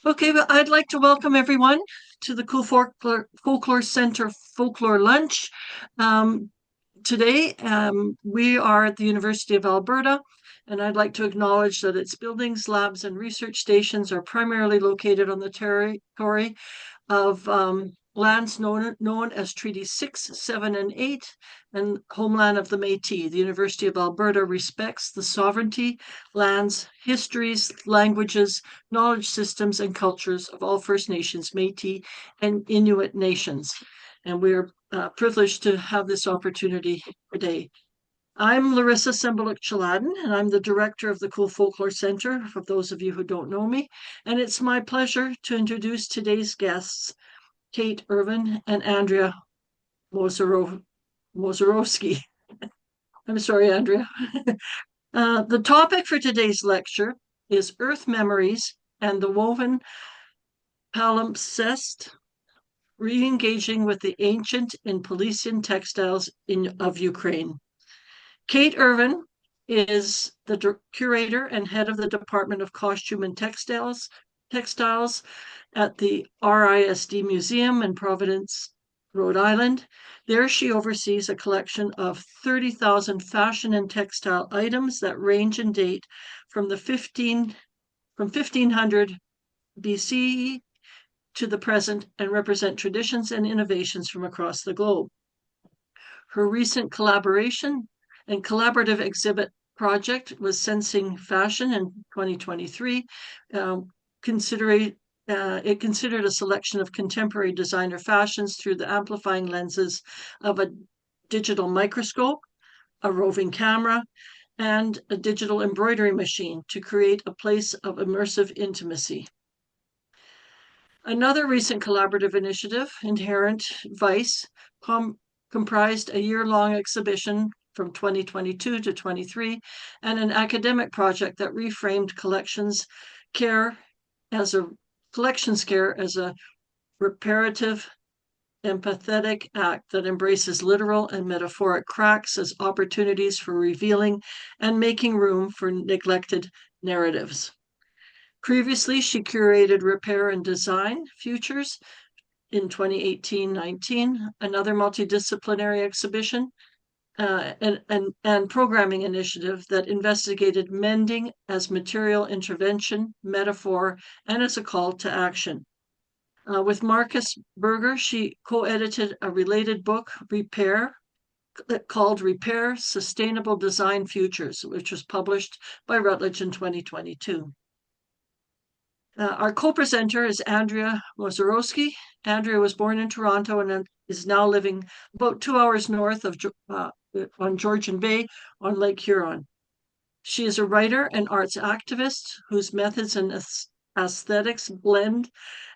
Okay, well, I'd like to welcome everyone to the Folklore Centre Folklore Lunch. Um, Today, we are at the University of Alberta, and I'd like to acknowledge that its buildings, labs, and research stations are primarily located on the territory of lands known as Treaty 6, 7, and 8, and homeland of the Métis. The University of Alberta respects the sovereignty, lands, histories, languages, knowledge systems, and cultures of all First Nations, Métis, and Inuit nations. And we're privileged to have this opportunity today. I'm Larissa Sembelik-Chaladen, and I'm the director of the Kule Folklore Centre, for those of you who don't know me. And it's my pleasure to introduce today's guests, Kate Irvin and Andrea Mozarowski. I'm sorry, Andrea. The topic for today's lecture is Earth Memories and the Woven Palimpsest, re-engaging with the ancient and Polissian textiles of Ukraine. Kate Irvin is the curator and head of the Department of Costume and Textiles at the RISD Museum in Providence, Rhode Island. There she oversees a collection of 30,000 fashion and textile items that range in date from 1500 BCE to the present and represent traditions and innovations from across the globe. Her recent collaboration and collaborative exhibit project was Sensing Fashion in 2023. It considered a selection of contemporary designer fashions through the amplifying lenses of a digital microscope, a roving camera, and a digital embroidery machine to create a place of immersive intimacy. Another recent collaborative initiative, Inherent Vice, comprised a year-long exhibition from 2022 to 23 and an academic project that reframed collections care as a reparative, empathetic act that embraces literal and metaphoric cracks as opportunities for revealing and making room for neglected narratives. Previously, she curated Repair and Design Futures in 2018-19, another multidisciplinary exhibition and programming initiative that investigated mending as material intervention, metaphor, and as a call to action. With Marcus Berger, she co-edited a related book, called Repair Sustainable Design Futures, which was published by Routledge in 2022. Our co-presenter is Andrea Mozarowski. Andrea was born in Toronto and is now living about 2 hours north of on Georgian Bay on Lake Huron. She is a writer and arts activist whose methods and aesthetics blend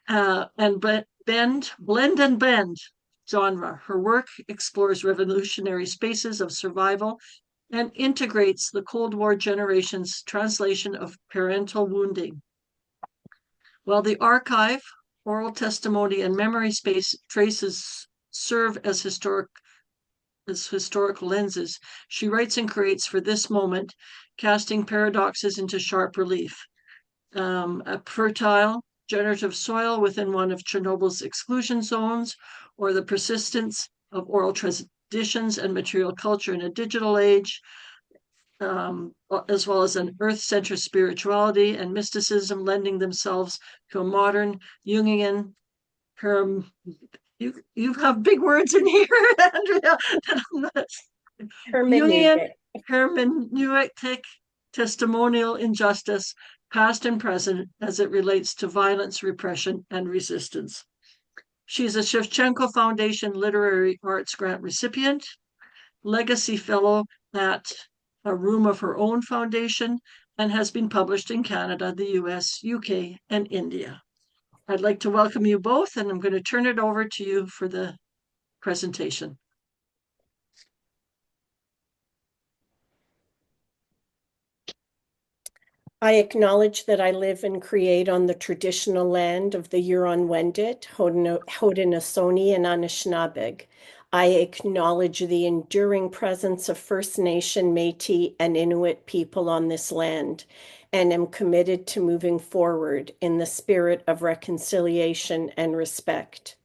and bend genre. Her work explores revolutionary spaces of survival and integrates the Cold War generation's translation of parental wounding. While the archive, oral testimony, and memory space traces serve as historical lenses, she writes and creates for this moment, casting paradoxes into sharp relief. A fertile, generative soil within one of Chernobyl's exclusion zones, or the persistence of oral traditions and material culture in a digital age, as well as an earth-centered spirituality and mysticism lending themselves to a modern Jungian you have big words in here, Andrea. Jungian hermeneutic testimonial injustice, past and present, as it relates to violence, repression, and resistance. She's a Shevchenko Foundation Literary Arts Grant recipient, legacy fellow at A Room of Her Own Foundation, and has been published in Canada, the US, UK, and India. I'd like to welcome you both, and I'm going to turn it over to you for the presentation. I acknowledge that I live and create on the traditional land of the Huron-Wendat, Haudenosaunee, and Anishinaabeg. I acknowledge the enduring presence of First Nation, Métis, and Inuit people on this land. and am committed to moving forward in the spirit of reconciliation and respect.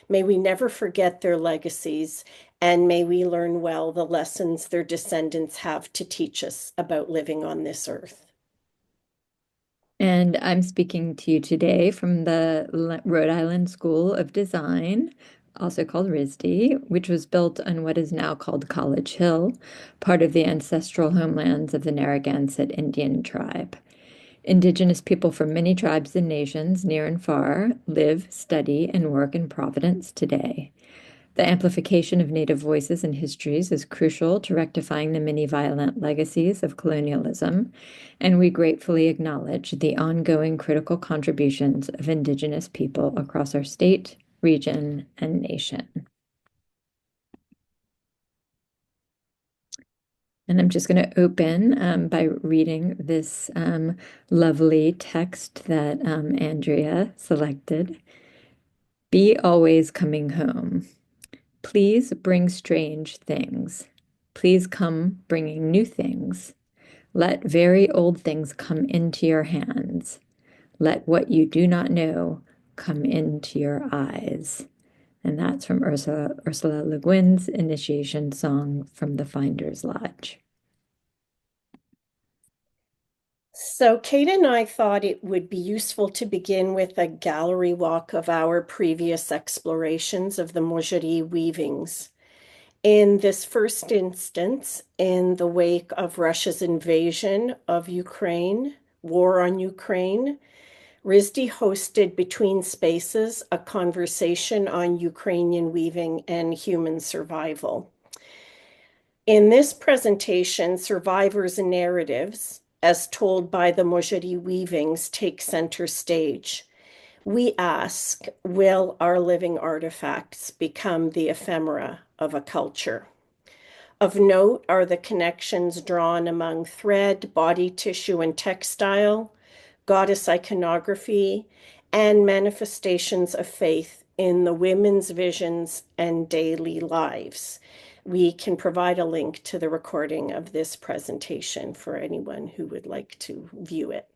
May we never forget their legacies, and may we learn well the lessons their descendants have to teach us about living on this earth. And I'm speaking to you today from the Rhode Island School of Design, also called RISD, which was built on what is now called College Hill, part of the ancestral homelands of the Narragansett Indian tribe. Indigenous people from many tribes and nations, near and far, live, study, and work in Providence today. The amplification of Native voices and histories is crucial to rectifying the many violent legacies of colonialism, and we gratefully acknowledge the ongoing critical contributions of Indigenous people across our state, region, and nation. And I'm just going to open by reading this lovely text that Andrea selected. Be always coming home. Please bring strange things. Please come bringing new things. Let very old things come into your hands. Let what you do not know come into your eyes. And that's from Ursula Le Guin's initiation song from the Finder's Lodge. So Kate and I thought it would be useful to begin with a gallery walk of our previous explorations of the Mozhary weavings. In this first instance, in the wake of Russia's invasion of Ukraine, war on Ukraine, RISD hosted Between Spaces, a conversation on Ukrainian weaving and human survival. In this presentation, survivors and narratives, as told by the Mozhary weavings, take center stage. We ask, will our living artifacts become the ephemera of a culture? Of note are the connections drawn among thread, body tissue, and textile, goddess iconography, and manifestations of faith in the women's visions and daily lives. We can provide a link to the recording of this presentation for anyone who would like to view it.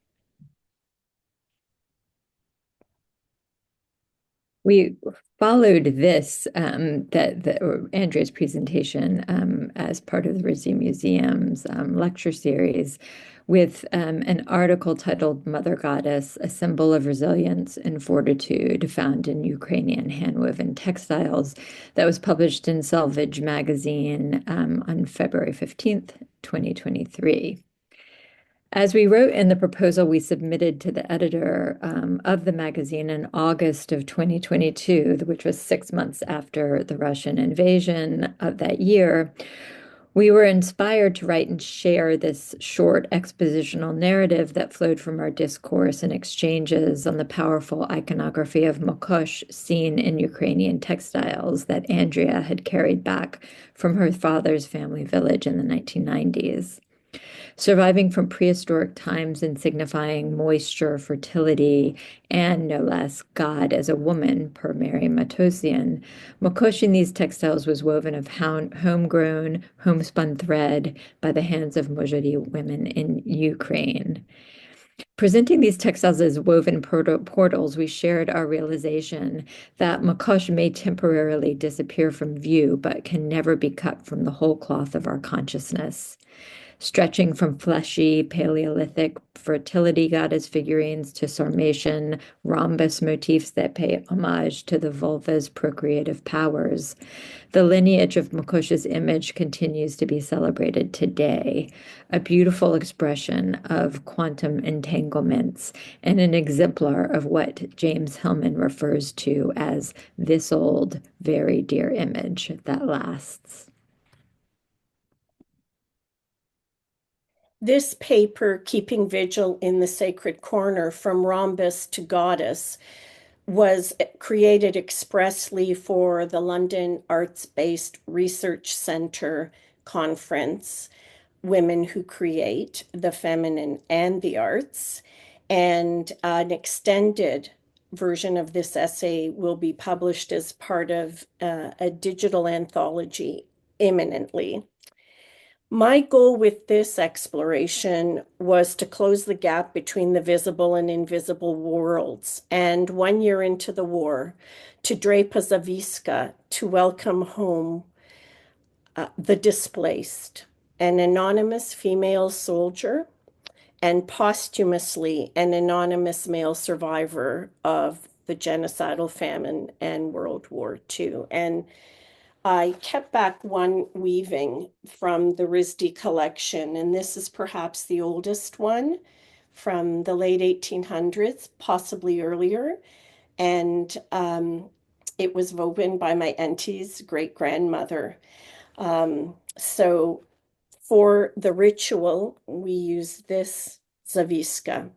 We followed this, Andrea's presentation as part of the RISD Museum's lecture series with an article titled Mother Goddess, a symbol of resilience and fortitude found in Ukrainian handwoven textiles that was published in Selvage magazine on February 15th, 2023. As we wrote in the proposal we submitted to the editor of the magazine in August of 2022, which was 6 months after the Russian invasion of that year, we were inspired to write and share this short expositional narrative that flowed from our discourse and exchanges on the powerful iconography of Mokosh seen in Ukrainian textiles that Andrea had carried back from her father's family village in the 1990s. Surviving from prehistoric times and signifying moisture, fertility, and no less God as a woman, per Mary Matosian, Mokosh in these textiles was woven of homegrown, homespun thread by the hands of Mozhary women in Ukraine. Presenting these textiles as woven portals, we shared our realization that Mokosh may temporarily disappear from view, but can never be cut from the whole cloth of our consciousness. Stretching from fleshy Paleolithic fertility goddess figurines to Sarmatian rhombus motifs that pay homage to the vulva's procreative powers. The lineage of Mokosh's image continues to be celebrated today, a beautiful expression of quantum entanglements and an exemplar of what James Hillman refers to as this old, very dear image that lasts. This paper, Keeping Vigil in the Sacred Corner from Rhombus to Goddess, was created expressly for the London Arts-Based Research Centre conference, Women Who Create, the Feminine and the Arts, and an extended version of this essay will be published as part of a digital anthology imminently. My goal with this exploration was to close the gap between the visible and invisible worlds. And 1 year into the war, to drape a zawiska to welcome home the displaced, an anonymous female soldier, and posthumously an anonymous male survivor of the genocidal famine and World War II. And I kept back one weaving from the RISD collection, and this is perhaps the oldest one from the late 1800s, possibly earlier. And it was woven by my auntie's great-grandmother. So for the ritual, we use this zawiska.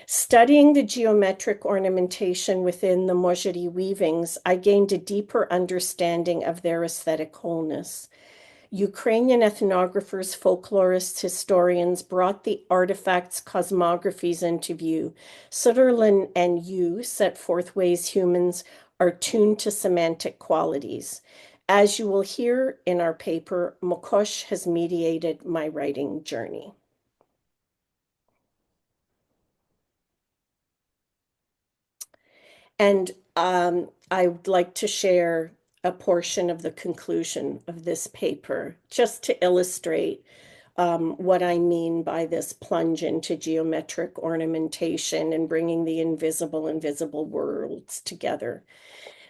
Studying the geometric ornamentation within the Mozhary weavings, I gained a deeper understanding of their aesthetic wholeness. Ukrainian ethnographers, folklorists, historians brought the artifacts' cosmographies into view. Sutherland and Yu set forth ways humans are tuned to semantic qualities. As you will hear in our paper, Mokosh has mediated my writing journey. And I would like to share a portion of the conclusion of this paper, just to illustrate what I mean by this plunge into geometric ornamentation and bringing the invisible and visible worlds together.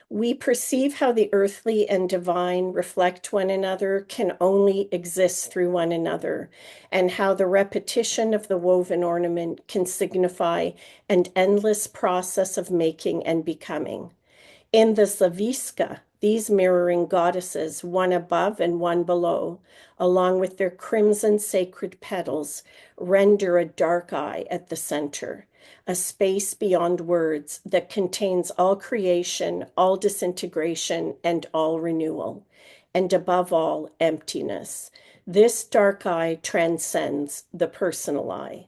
We perceive how the earthly and divine reflect one another, can only exist through one another, and how the repetition of the woven ornament can signify an endless process of making and becoming. In the zawiska, these mirroring goddesses, one above and one below, along with their crimson sacred petals, render a dark eye at the center, a space beyond words that contains all creation, all disintegration, and all renewal, and above all, emptiness. This dark eye transcends the personal eye.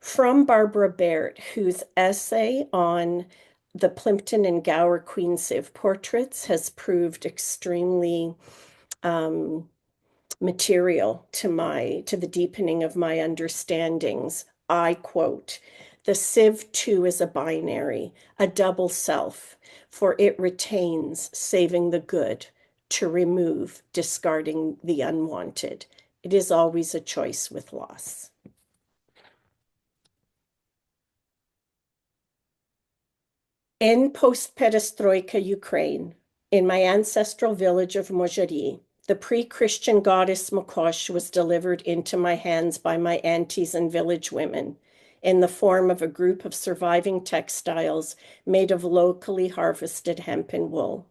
From Barbara Baird, whose essay on the Plimpton and Gower Queen Sieve portraits has proved extremely material to the deepening of my understandings. I quote, "The sieve too is a binary, a double self, for it retains saving the good, to remove, discarding the unwanted. It is always a choice with loss." In post-Perestroika Ukraine, in my ancestral village of Mozhary, the pre-Christian goddess Mokosh was delivered into my hands by my aunties and village women in the form of a group of surviving textiles made of locally harvested hemp and wool.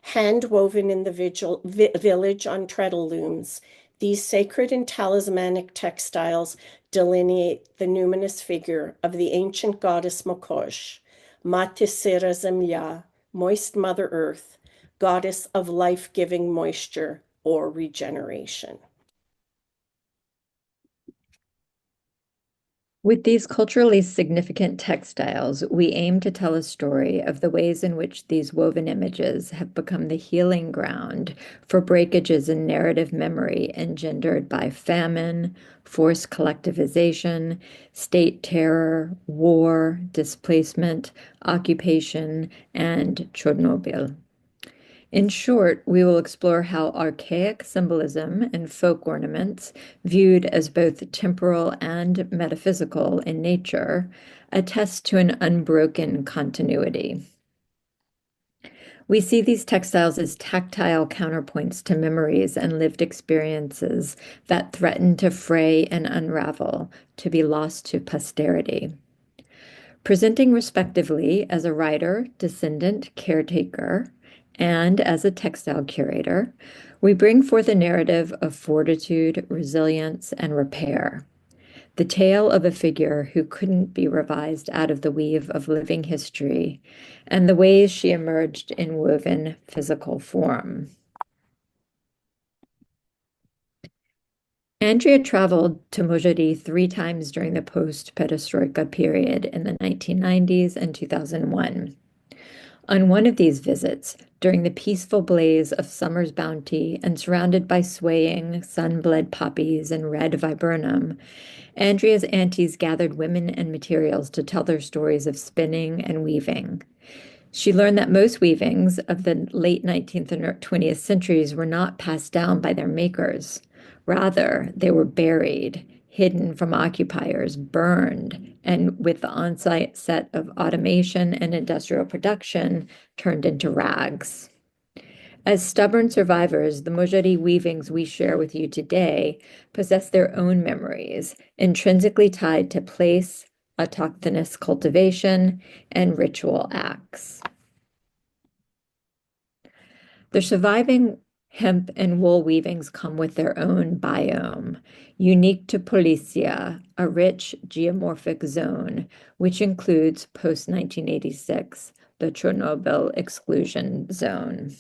Hand woven in the village on treadle looms, these sacred and talismanic textiles delineate the numinous figure of the ancient goddess Mokosh, Matisera Zemlya, moist Mother Earth, goddess of life-giving moisture or regeneration. With these culturally significant textiles, we aim to tell a story of the ways in which these woven images have become the healing ground for breakages in narrative memory engendered by famine, forced collectivization, state terror, war, displacement, occupation, and Chernobyl. In short, we will explore how archaic symbolism and folk ornaments, viewed as both temporal and metaphysical in nature, attest to an unbroken continuity. We see these textiles as tactile counterpoints to memories and lived experiences that threaten to fray and unravel, to be lost to posterity. Presenting respectively as a writer, descendant, caretaker, and as a textile curator, we bring forth a narrative of fortitude, resilience, and repair. The tale of a figure who couldn't be revised out of the weave of living history, and the ways she emerged in woven physical form. Andrea traveled to Mozhary 3 times during the post-Perestroika period in the 1990s and 2001. On one of these visits, during the peaceful blaze of summer's bounty and surrounded by swaying, sun-bled poppies and red viburnum, Andrea's aunties gathered women and materials to tell their stories of spinning and weaving. She learned that most weavings of the late 19th and 20th centuries were not passed down by their makers. Rather, they were buried, hidden from occupiers, burned, and with the onset of automation and industrial production, turned into rags. As stubborn survivors, the Mozhary weavings we share with you today possess their own memories, intrinsically tied to place, autochthonous cultivation, and ritual acts. The surviving hemp and wool weavings come with their own biome, unique to Polissia, a rich geomorphic zone, which includes post-1986, the Chernobyl exclusion zone.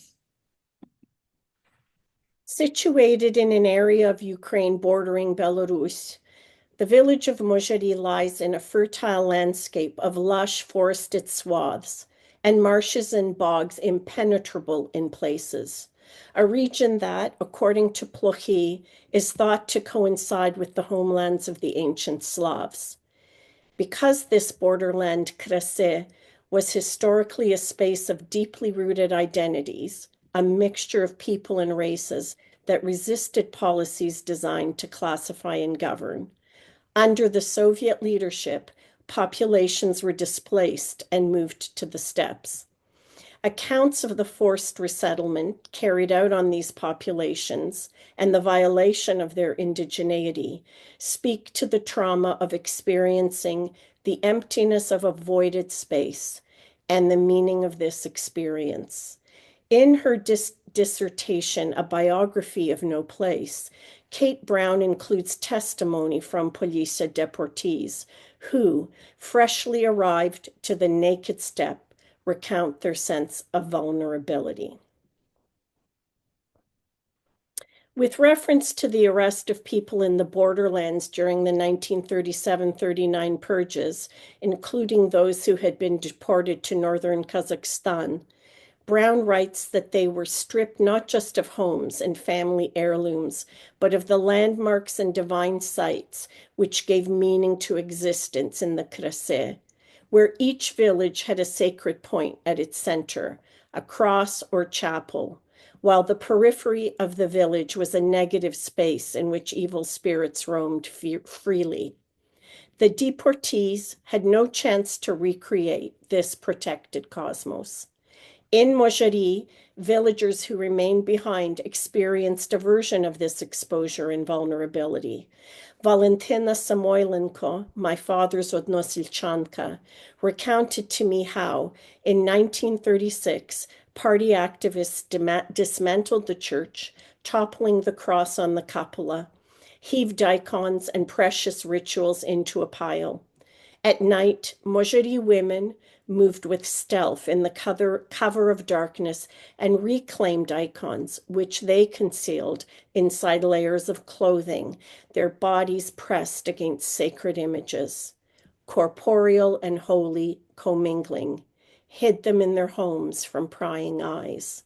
Situated in an area of Ukraine bordering Belarus, the village of Mozhary lies in a fertile landscape of lush forested swaths and marshes and bogs impenetrable in places, a region that, according to Plochy, is thought to coincide with the homelands of the ancient Slavs. Because this borderland Krese was historically a space of deeply rooted identities, a mixture of people and races that resisted policies designed to classify and govern. Under the Soviet leadership, populations were displaced and moved to the steppes. Accounts of the forced resettlement carried out on these populations and the violation of their indigeneity speak to the trauma of experiencing the emptiness of a voided space and the meaning of this experience. In her dissertation, A Biography of No Place, Kate Brown includes testimony from Polissia deportees who, freshly arrived to the naked steppe, recount their sense of vulnerability. With reference to the arrest of people in the borderlands during the 1937-39 purges, including those who had been deported to northern Kazakhstan, Brown writes that they were stripped not just of homes and family heirlooms, but of the landmarks and divine sites which gave meaning to existence in the Krese, where each village had a sacred point at its center, a cross or chapel, while the periphery of the village was a negative space in which evil spirits roamed freely. The deportees had no chance to recreate this protected cosmos. In Mozhary, villagers who remained behind experienced a version of this exposure and vulnerability. Valentina Samoylenko, my father's Odnosilchanka, recounted to me how, in 1936, party activists dismantled the church, toppling the cross on the cupola, heaved icons and precious rituals into a pile. At night, Mozhary women moved with stealth in the cover of darkness and reclaimed icons, which they concealed inside layers of clothing, their bodies pressed against sacred images. Corporeal and holy commingling, hid them in their homes from prying eyes.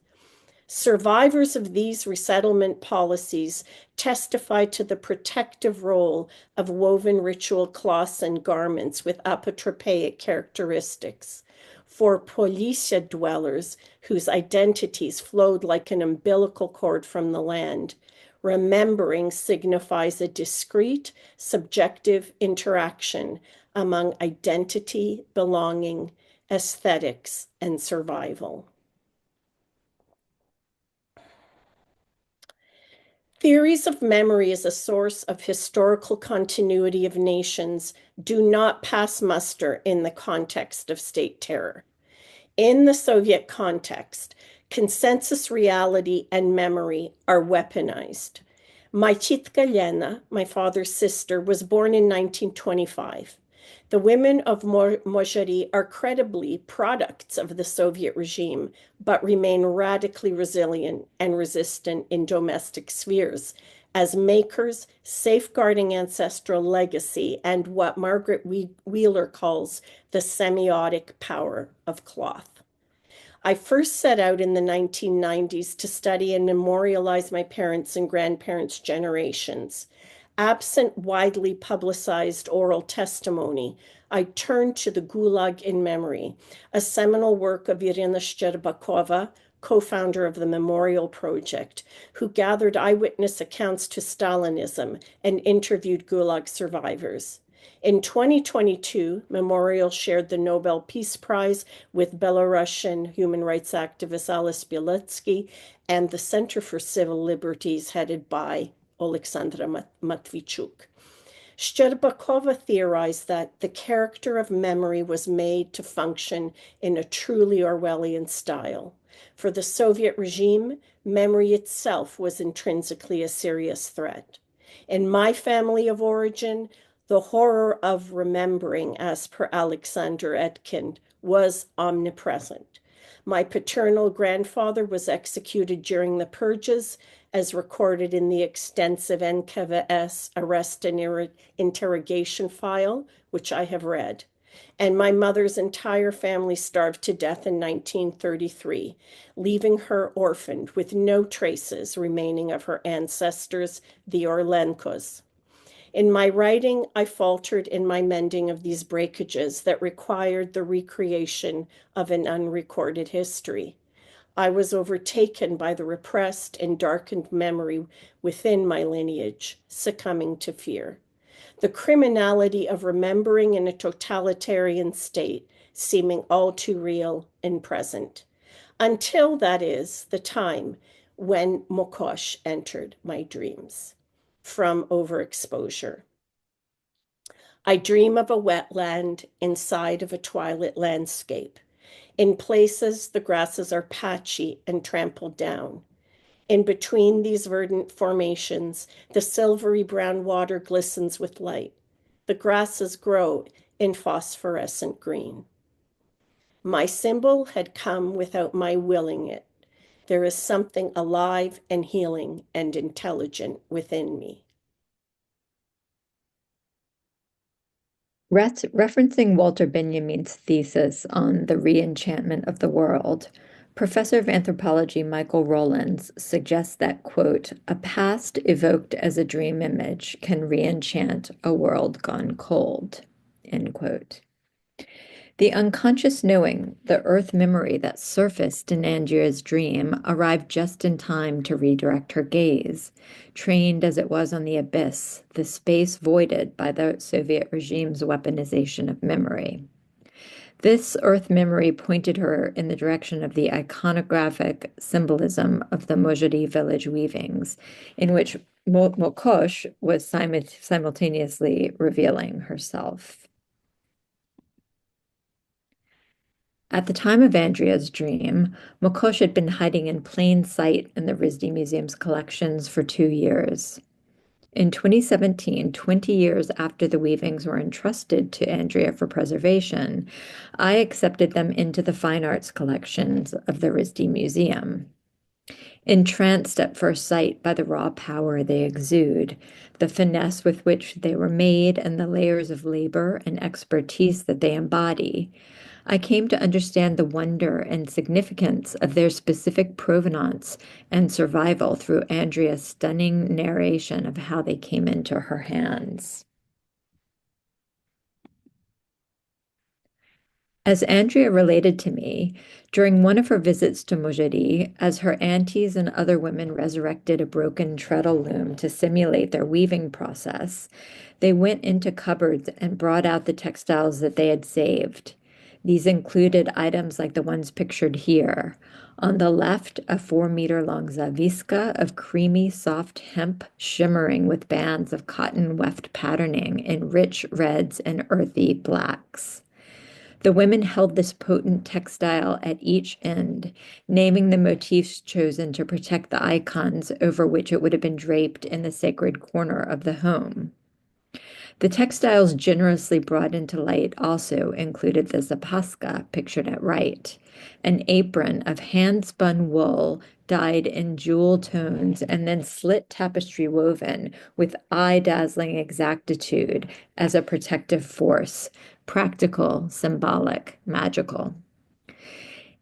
Survivors of these resettlement policies testify to the protective role of woven ritual cloths and garments with apotropaic characteristics. For Polissia dwellers whose identities flowed like an umbilical cord from the land, remembering signifies a discrete, subjective interaction among identity, belonging, aesthetics, and survival. Theories of memory as a source of historical continuity of nations do not pass muster in the context of state terror. In the Soviet context, consensus reality and memory are weaponized. My titka Lena, my father's sister, was born in 1925. The women of Mozhary are credibly products of the Soviet regime, but remain radically resilient and resistant in domestic spheres as makers, safeguarding ancestral legacy and what Margaret Wheeler calls the semiotic power of cloth. I first set out in the 1990s to study and memorialize my parents' and grandparents' generations. Absent widely publicized oral testimony, I turned to the Gulag in Memory, a seminal work of Irina Shcherbakova, co-founder of the Memorial Project, who gathered eyewitness accounts to Stalinism and interviewed Gulag survivors. In 2022, Memorial shared the Nobel Peace Prize with Belarusian human rights activist Alice Bielitsky and the Center for Civil Liberties, headed by Alexandra Matvichuk. Shcherbakova theorized that the character of memory was made to function in a truly Orwellian style. For the Soviet regime, memory itself was intrinsically a serious threat. In my family of origin, the horror of remembering, as per Alexander Etkind, was omnipresent. My paternal grandfather was executed during the purges, as recorded in the extensive NKVS arrest and interrogation file, which I have read. And my mother's entire family starved to death in 1933, leaving her orphaned with no traces remaining of her ancestors, the Orlenkos. In my writing, I faltered in my mending of these breakages that required the recreation of an unrecorded history. I was overtaken by the repressed and darkened memory within my lineage, succumbing to fear. The criminality of remembering in a totalitarian state seeming all too real and present. Until, that is, the time when Mokosh entered my dreams from overexposure. I dream of a wetland inside of a twilight landscape. In places, the grasses are patchy and trampled down. In between these verdant formations, the silvery brown water glistens with light. The grasses grow in phosphorescent green. My symbol had come without my willing it. There is something alive and healing and intelligent within me. Referencing Walter Benjamin's thesis on the reenchantment of the world, Professor of Anthropology Michael Rowlands suggests that, quote, a past evoked as a dream image can reenchant a world gone cold, end quote. The unconscious knowing, the earth memory that surfaced in Andrea's dream, arrived just in time to redirect her gaze, trained as it was on the abyss, the space voided by the Soviet regime's weaponization of memory. This earth memory pointed her in the direction of the iconographic symbolism of the Mozhary village weavings, in which Mokosh was simultaneously revealing herself. At the time of Andrea's dream, Mokosh had been hiding in plain sight in the RISD Museum's collections for 2 years. In 2017, 20 years after the weavings were entrusted to Andrea for preservation, I accepted them into the fine arts collections of the RISD Museum. Entranced at first sight by the raw power they exude, the finesse with which they were made, and the layers of labor and expertise that they embody, I came to understand the wonder and significance of their specific provenance and survival through Andrea's stunning narration of how they came into her hands. As Andrea related to me, during one of her visits to Mozhary, as her aunties and other women resurrected a broken treadle loom to simulate their weaving process, they went into cupboards and brought out the textiles that they had saved. These included items like the ones pictured here. On the left, a 4-meter-long zaviska of creamy, soft hemp shimmering with bands of cotton weft patterning in rich reds and earthy blacks. The women held this potent textile at each end, naming the motifs chosen to protect the icons over which it would have been draped in the sacred corner of the home. The textiles generously brought into light also included the zapaska, pictured at right, an apron of hand-spun wool dyed in jewel tones and then slit tapestry woven with eye-dazzling exactitude as a protective force, practical, symbolic, magical.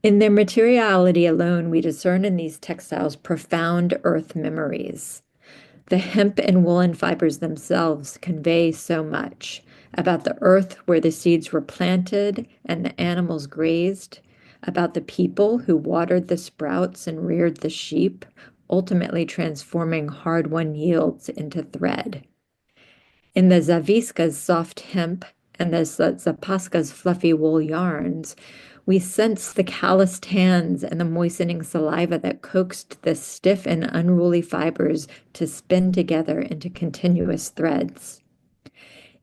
In their materiality alone, we discern in these textiles profound earth memories. The hemp and woolen fibers themselves convey so much about the earth where the seeds were planted and the animals grazed, about the people who watered the sprouts and reared the sheep, ultimately transforming hard-won yields into thread. In the Zaviska's soft hemp and the Zapaska's fluffy wool yarns, we sense the calloused hands and the moistening saliva that coaxed the stiff and unruly fibers to spin together into continuous threads.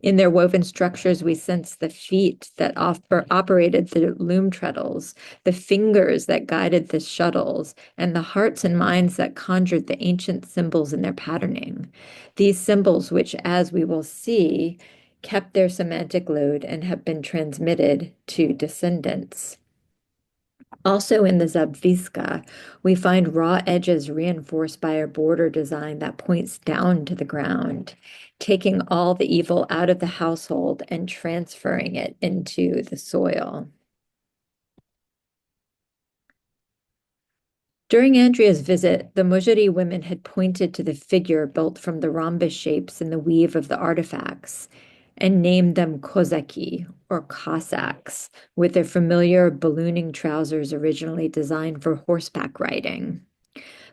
In their woven structures, we sense the feet that operated the loom treadles, the fingers that guided the shuttles, and the hearts and minds that conjured the ancient symbols in their patterning. These symbols, which, as we will see, kept their semantic load and have been transmitted to descendants. Also in the Zabviska, we find raw edges reinforced by a border design that points down to the ground, taking all the evil out of the household and transferring it into the soil. During Andrea's visit, the Mozhary women had pointed to the figure built from the rhombus shapes in the weave of the artifacts and named them Kozaky, or Cossacks, with their familiar ballooning trousers originally designed for horseback riding.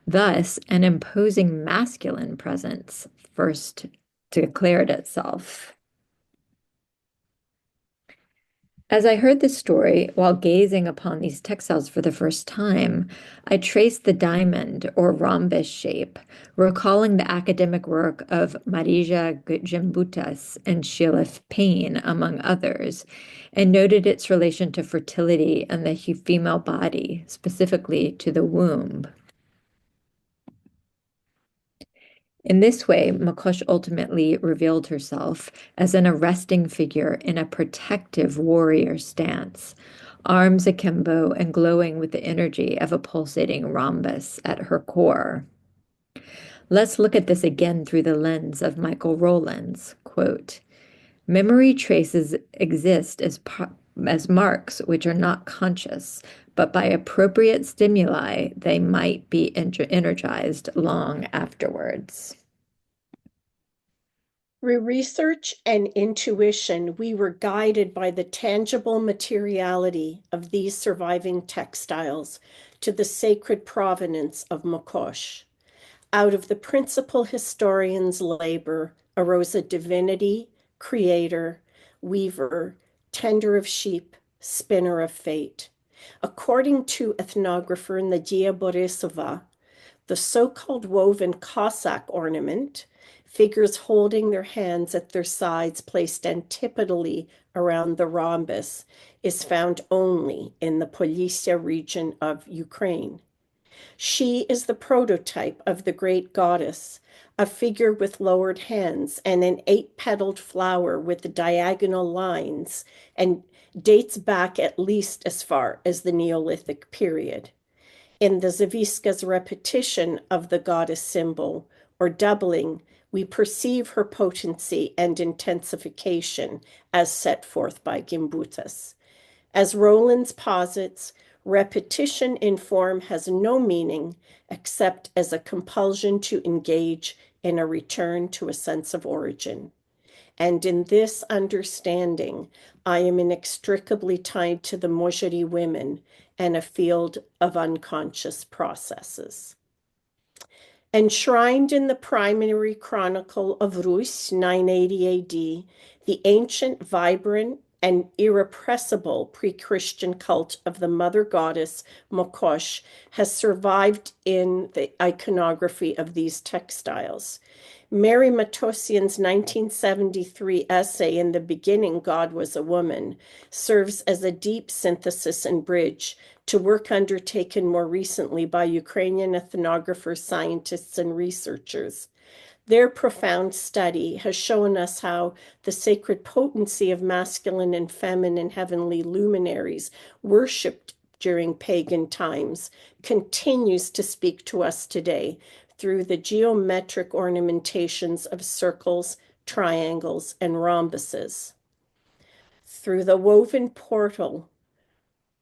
Thus, an imposing masculine presence first declared itself. As I heard this story while gazing upon these textiles for the first time, I traced the diamond or rhombus shape, recalling the academic work of Marija Gimbutas and Sheila Payne, among others, and noted its relation to fertility and the female body, specifically to the womb. In this way, Mokosh ultimately revealed herself as an arresting figure in a protective warrior stance, arms akimbo and glowing with the energy of a pulsating rhombus at her core. Let's look at this again through the lens of Michael Rowland's quote, "Memory traces exist as marks which are not conscious, but by appropriate stimuli, they might be energized long afterwards." Through research and intuition, we were guided by the tangible materiality of these surviving textiles to the sacred provenance of Mokosh. Out of the principal historian's labor arose a divinity, creator, weaver, tender of sheep, spinner of fate. According to ethnographer Nadia Borisova, the so-called woven Cossack ornament, figures holding their hands at their sides placed antipodally around the rhombus, is found only in the Polissia region of Ukraine. She is the prototype of the great goddess, a figure with lowered hands and an 8-petaled flower with the diagonal lines, and dates back at least as far as the Neolithic period. In the Zaviska's repetition of the goddess symbol, or doubling, we perceive her potency and intensification as set forth by Gimbutas. As Rowlands posits, repetition in form has no meaning except as a compulsion to engage in a return to a sense of origin. And in this understanding, I am inextricably tied to the Mozhary women and a field of unconscious processes. Enshrined in the primary chronicle of Rus, 980 AD, the ancient, vibrant, and irrepressible pre-Christian cult of the mother goddess Mokosh has survived in the iconography of these textiles. Mary Matosian's 1973 essay, "In the Beginning, God Was a Woman," serves as a deep synthesis and bridge to work undertaken more recently by Ukrainian ethnographers, scientists, and researchers. Their profound study has shown us how the sacred potency of masculine and feminine heavenly luminaries worshipped during pagan times continues to speak to us today through the geometric ornamentations of circles, triangles, and rhombuses. Through the woven portal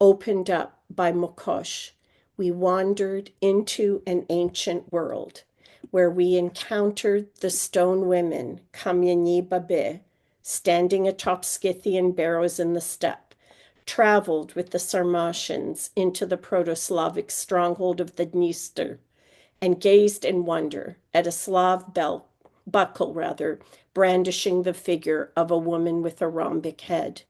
opened up by Mokosh, we wandered into an ancient world where we encountered the stone women, Kamyani Babe, standing atop Scythian barrows in the steppe, traveled with the Sarmatians into the Proto-Slavic stronghold of the Dniester, and gazed in wonder at a Slav buckle, brandishing the figure of a woman with a rhombic head.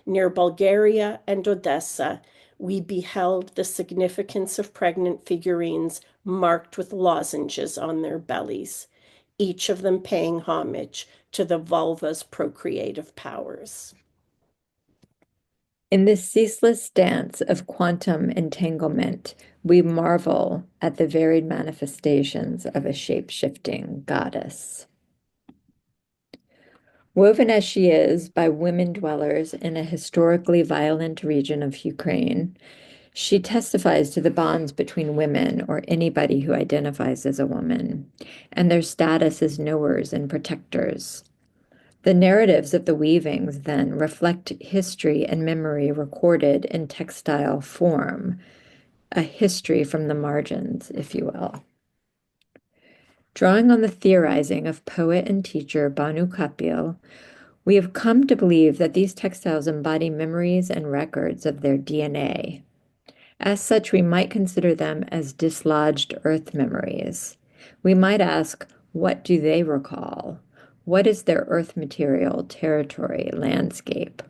Near Bulgaria and Odessa, we beheld the significance of pregnant figurines marked with lozenges on their bellies, each of them paying homage to the vulva's procreative powers. In this ceaseless dance of quantum entanglement, we marvel at the varied manifestations of a shape-shifting goddess. Woven as she is by women dwellers in a historically violent region of Ukraine, she testifies to the bonds between women or anybody who identifies as a woman, and their status as knowers and protectors. The narratives of the weavings then reflect history and memory recorded in textile form, a history from the margins, if you will. Drawing on the theorizing of poet and teacher Banu Kapil, we have come to believe that these textiles embody memories and records of their DNA. As such, we might consider them as dislodged earth memories. We might ask, what do they recall? What is their earth material, territory, landscape?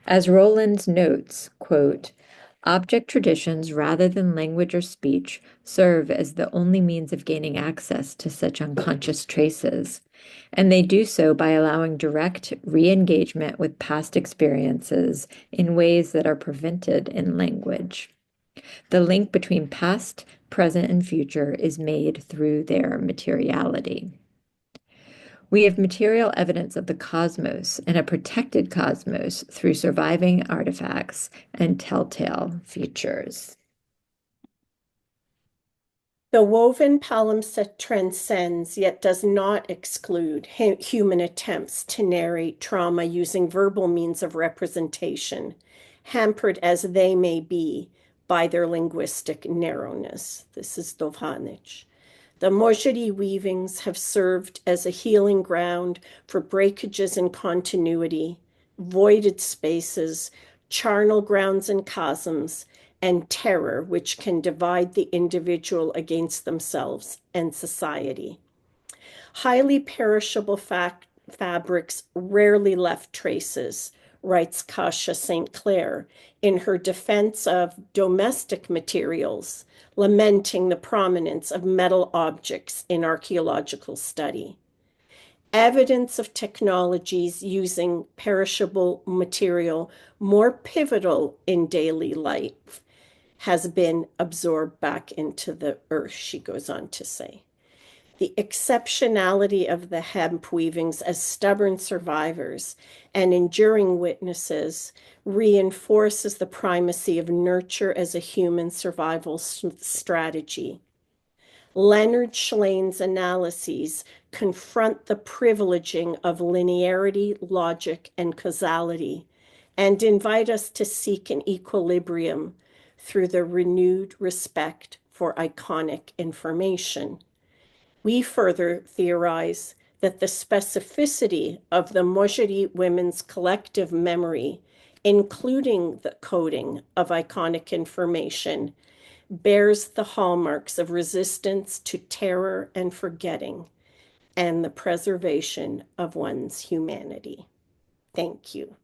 As Roland notes, quote, object traditions rather than language or speech serve as the only means of gaining access to such unconscious traces, and they do so by allowing direct re-engagement with past experiences in ways that are prevented in language. The link between past, present, and future is made through their materiality. We have material evidence of the cosmos and a protected cosmos through surviving artifacts and telltale features. The woven palimpsest transcends, yet does not exclude human attempts to narrate trauma using verbal means of representation, hampered as they may be by their linguistic narrowness. This is Dovhanich. The Mozhary weavings have served as a healing ground for breakages in continuity, voided spaces, charnel grounds and chasms, and terror which can divide the individual against themselves and society. Highly perishable fabrics rarely left traces, writes Kasia St. Clair in her defense of domestic materials, lamenting the prominence of metal objects in archaeological study. Evidence of technologies using perishable material more pivotal in daily life has been absorbed back into the earth, she goes on to say. The exceptionality of the hemp weavings as stubborn survivors and enduring witnesses reinforces the primacy of nurture as a human survival strategy. Leonard Schleyn's analyses confront the privileging of linearity, logic, and causality, and invite us to seek an equilibrium through the renewed respect for iconic information. We further theorize that the specificity of the Mozhary women's collective memory, including the coding of iconic information, bears the hallmarks of resistance to terror and forgetting, and the preservation of one's humanity. Thank you.